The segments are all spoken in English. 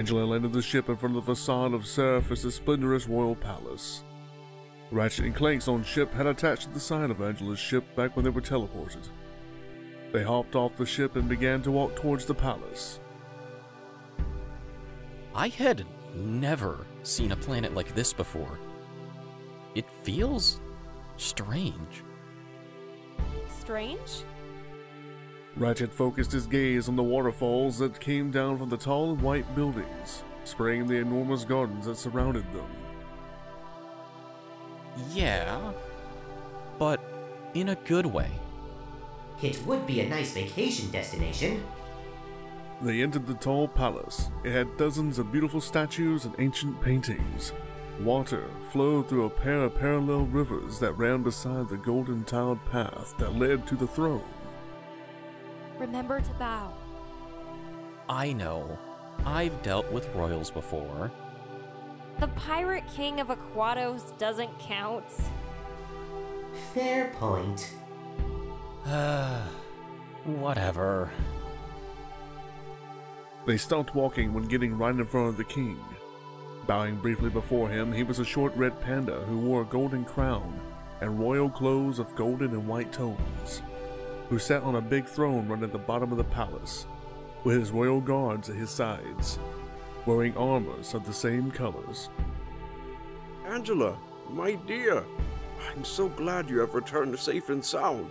Angela landed the ship in front of the facade of Seraphis' splendorous royal palace. Ratchet and Clank's own ship had attached to the side of Angela's ship back when they were teleported. They hopped off the ship and began to walk towards the palace. I had never seen a planet like this before. It feels strange. Strange? Ratchet focused his gaze on the waterfalls that came down from the tall white buildings, spraying the enormous gardens that surrounded them. Yeah, but in a good way. It would be a nice vacation destination. They entered the tall palace. It had dozens of beautiful statues and ancient paintings. Water flowed through a pair of parallel rivers that ran beside the golden tiled path that led to the throne. Remember to bow. I know. I've dealt with royals before. The Pirate King of Aquatos doesn't count. Fair point. Whatever. They stopped walking when getting right in front of the king. Bowing briefly before him, he was a short red panda who wore a golden crown and royal clothes of golden and white tones, who sat on a big throne right at the bottom of the palace, with his royal guards at his sides, wearing armors of the same colors. Angela, my dear, I'm so glad you have returned safe and sound.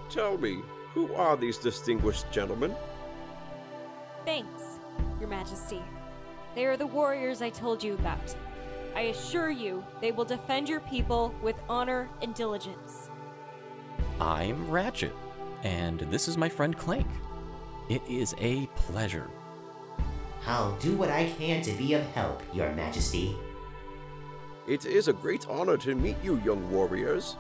Tell me, who are these distinguished gentlemen? Thanks, Your Majesty. They are the warriors I told you about. I assure you, they will defend your people with honor and diligence. I'm Ratchet, and this is my friend Clank. It is a pleasure. I'll do what I can to be of help, Your Majesty. It is a great honor to meet you, young warriors.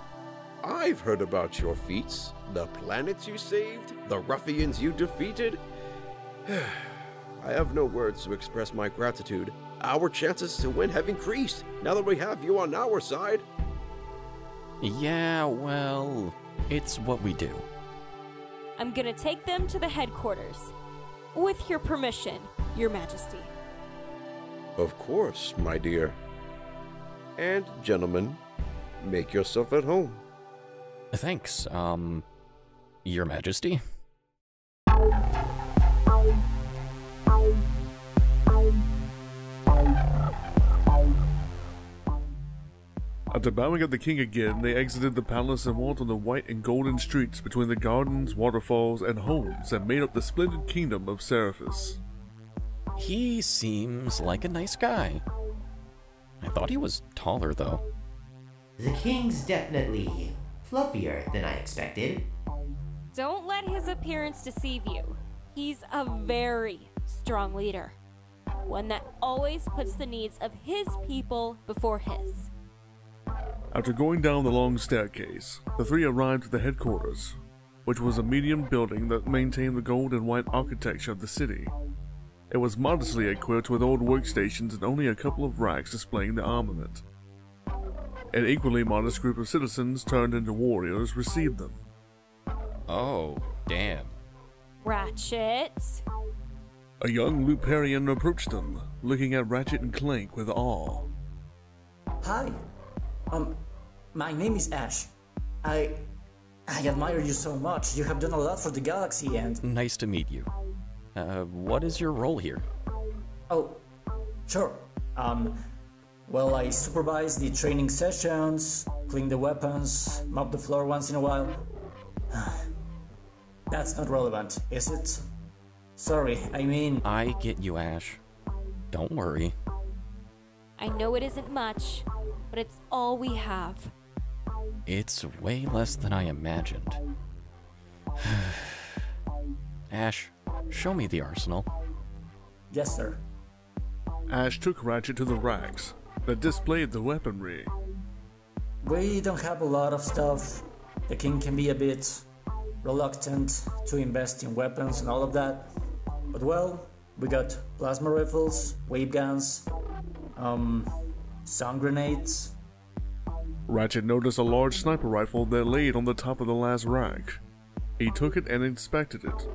I've heard about your feats, the planets you saved, the ruffians you defeated. I have no words to express my gratitude. Our chances to win have increased now that we have you on our side. Yeah, well, it's what we do. I'm gonna take them to the headquarters. With your permission, Your Majesty. Of course, my dear. And gentlemen, make yourself at home. Thanks, Your Majesty. After bowing at the king again, they exited the palace and walked on the white and golden streets between the gardens, waterfalls, and homes that made up the splendid kingdom of Seraphis. He seems like a nice guy. I thought he was taller, though. The king's definitely fluffier than I expected. Don't let his appearance deceive you. He's a very strong leader. One that always puts the needs of his people before his. After going down the long staircase, the three arrived at the headquarters, which was a medium building that maintained the gold and white architecture of the city. It was modestly equipped with old workstations and only a couple of racks displaying the armament. An equally modest group of citizens turned into warriors received them. Oh, damn. Ratchet. A young Luparian approached them, looking at Ratchet and Clank with awe. Hi. My name is Ash. I admire you so much. You have done a lot for the galaxy and... Nice to meet you. What is your role here? Oh, sure. Well, I supervise the training sessions, clean the weapons, mop the floor once in a while. That's not relevant, is it? Sorry, I mean... I get you, Ash. Don't worry. I know it isn't much, but it's all we have. It's way less than I imagined. Ash, show me the arsenal. Yes, sir. Ash took Ratchet to the racks that displayed the weaponry. We don't have a lot of stuff. The king can be a bit reluctant to invest in weapons and all of that. But well, we got plasma rifles, wave guns, sound grenades. Ratchet noticed a large sniper rifle that laid on the top of the last rack. He took it and inspected it.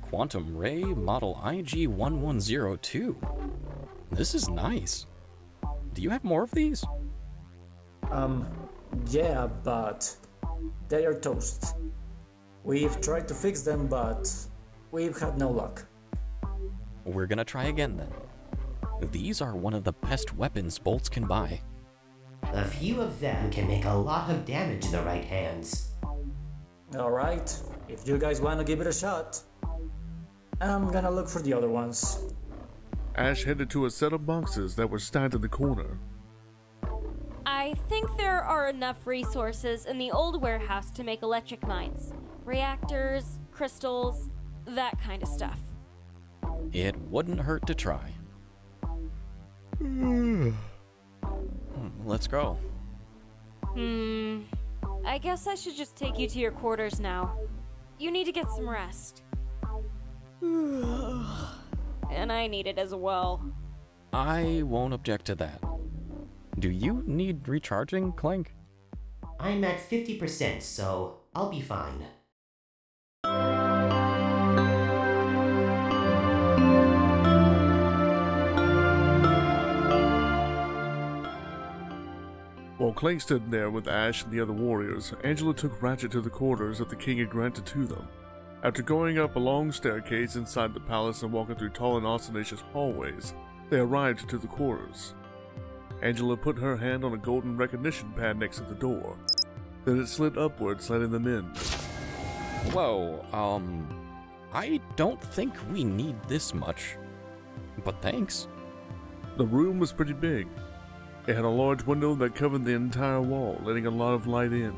Quantum Ray Model IG1102. This is nice. Do you have more of these? Yeah, but they are toast. We've tried to fix them, but we've had no luck. We're gonna try again then. These are one of the best weapons bolts can buy. A few of them can make a lot of damage in the right hands. Alright, if you guys want to give it a shot, I'm gonna look for the other ones. Ash headed to a set of boxes that were stacked in the corner. I think there are enough resources in the old warehouse to make electric mines. Reactors, crystals, that kind of stuff. It wouldn't hurt to try. Let's go. I guess I should just take you to your quarters now. You need to get some rest. And I need it as well. I won't object to that. Do you need recharging, Clank? I'm at 50%, so I'll be fine. While Clank stood there with Ash and the other warriors, Angela took Ratchet to the quarters that the king had granted to them. After going up a long staircase inside the palace and walking through tall and ostentatious hallways, they arrived to the quarters. Angela put her hand on a golden recognition pad next to the door. Then it slid upwards, letting them in. Whoa, I don't think we need this much. But thanks. The room was pretty big. It had a large window that covered the entire wall, letting a lot of light in.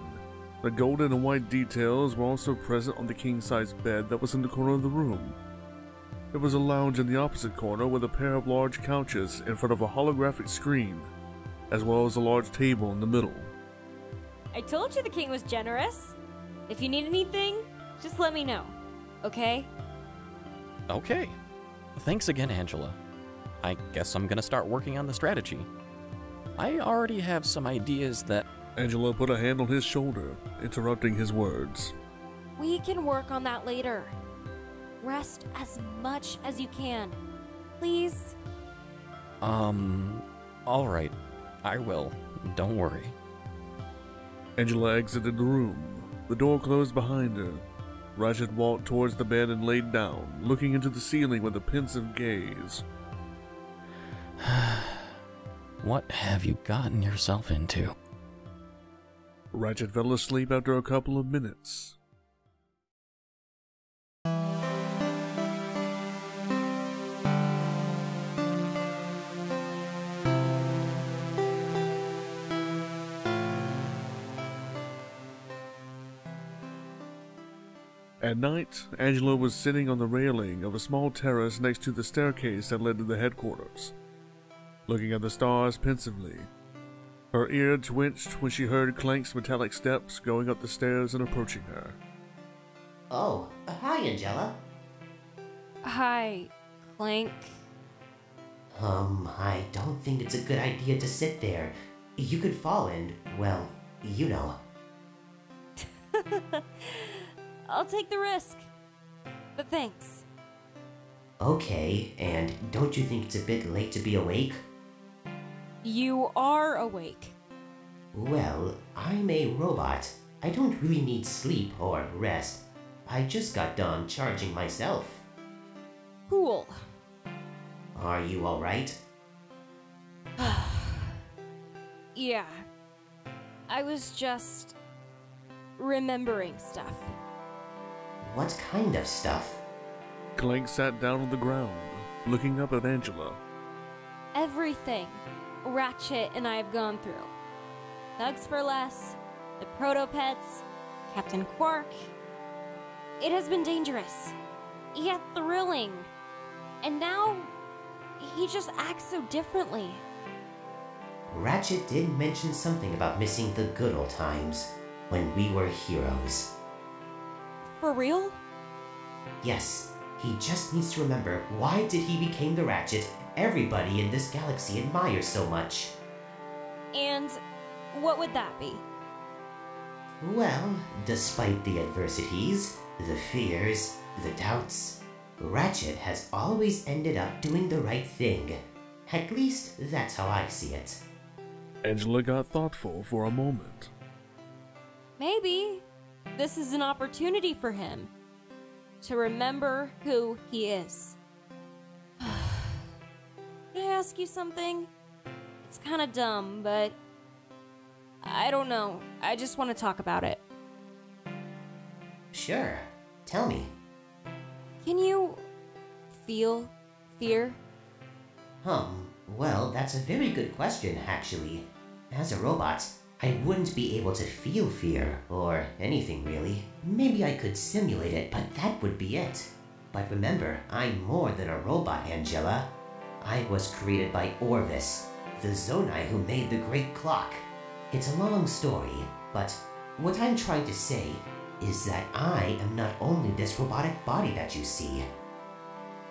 The golden and white details were also present on the king-size bed that was in the corner of the room. There was a lounge in the opposite corner with a pair of large couches in front of a holographic screen, as well as a large table in the middle. I told you the king was generous. If you need anything, just let me know, okay? Okay. Thanks again, Angela. I guess I'm gonna start working on the strategy. I already have some ideas that... Angela put a hand on his shoulder, interrupting his words. We can work on that later. Rest as much as you can. Please? Alright. I will. Don't worry. Angela exited the room. The door closed behind her. Ratchet walked towards the bed and laid down, looking into the ceiling with a pensive gaze. What have you gotten yourself into? Ratchet fell asleep after a couple of minutes. At night, Angela was sitting on the railing of a small terrace next to the staircase that led to the headquarters, looking at the stars pensively. Her ear twitched when she heard Clank's metallic steps going up the stairs and approaching her. Oh, hi, Angela. Hi, Clank. I don't think it's a good idea to sit there. You could fall and, well, you know. I'll take the risk. But thanks. Okay, and don't you think it's a bit late to be awake? You are awake. Well, I'm a robot. I don't really need sleep or rest. I just got done charging myself. Cool. Are you alright? Yeah. I was just remembering stuff. What kind of stuff? Clank sat down on the ground, looking up at Angela. Everything Ratchet and I have gone through. Thugs for Less, the Proto-Pets, Captain Quark. It has been dangerous, yet thrilling. And now, he just acts so differently. Ratchet did mention something about missing the good old times, when we were heroes. For real? Yes, he just needs to remember why did he become the Ratchet everybody in this galaxy admires so much. And what would that be? Well, despite the adversities, the fears, the doubts, Ratchet has always ended up doing the right thing. At least, that's how I see it. Angela got thoughtful for a moment. Maybe this is an opportunity for him to remember who he is. Can I ask you something? It's kind of dumb, but I don't know. I just want to talk about it. Sure. Tell me. Can you feel fear? Well, that's a very good question, actually. As a robot, I wouldn't be able to feel fear, or anything really. Maybe I could simulate it, but that would be it. But remember, I'm more than a robot, Angela. I was created by Orvis, the Zonai who made the Great Clock. It's a long story, but what I'm trying to say is that I am not only this robotic body that you see.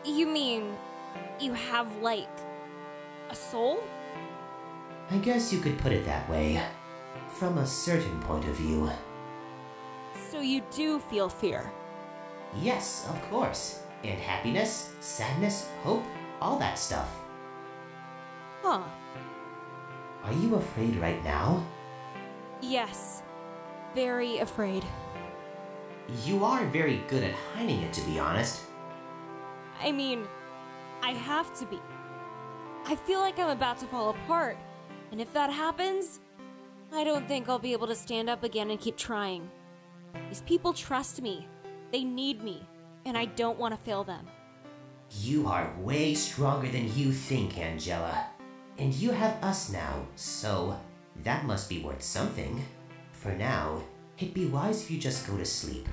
You mean you have, like, a soul? I guess you could put it that way, from a certain point of view. So you do feel fear? Yes, of course. And happiness, sadness, hope, all that stuff. Huh. Are you afraid right now? Yes. Very afraid. You are very good at hiding it, to be honest. I mean, I have to be. I feel like I'm about to fall apart, and if that happens, I don't think I'll be able to stand up again and keep trying. These people trust me. They need me, and I don't want to fail them. You are way stronger than you think, Angela. And you have us now, so that must be worth something. For now, it'd be wise if you just go to sleep.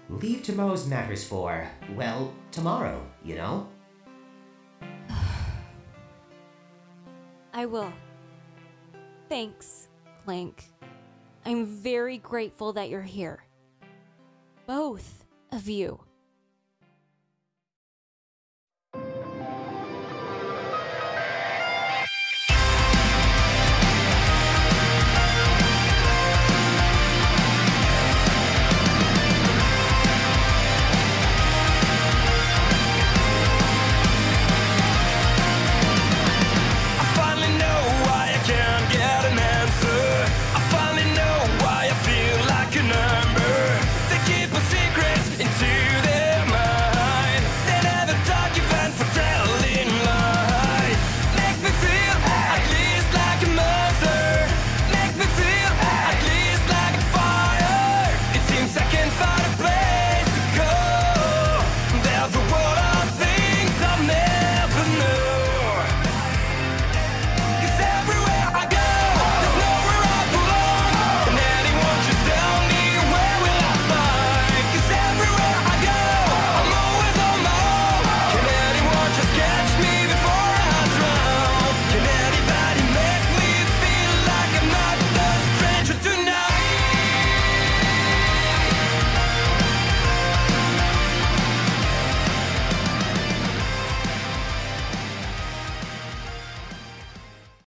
Leave tomorrow's matters for, well, tomorrow, you know? I will. Thanks, Clank. I'm very grateful that you're here. Both of you.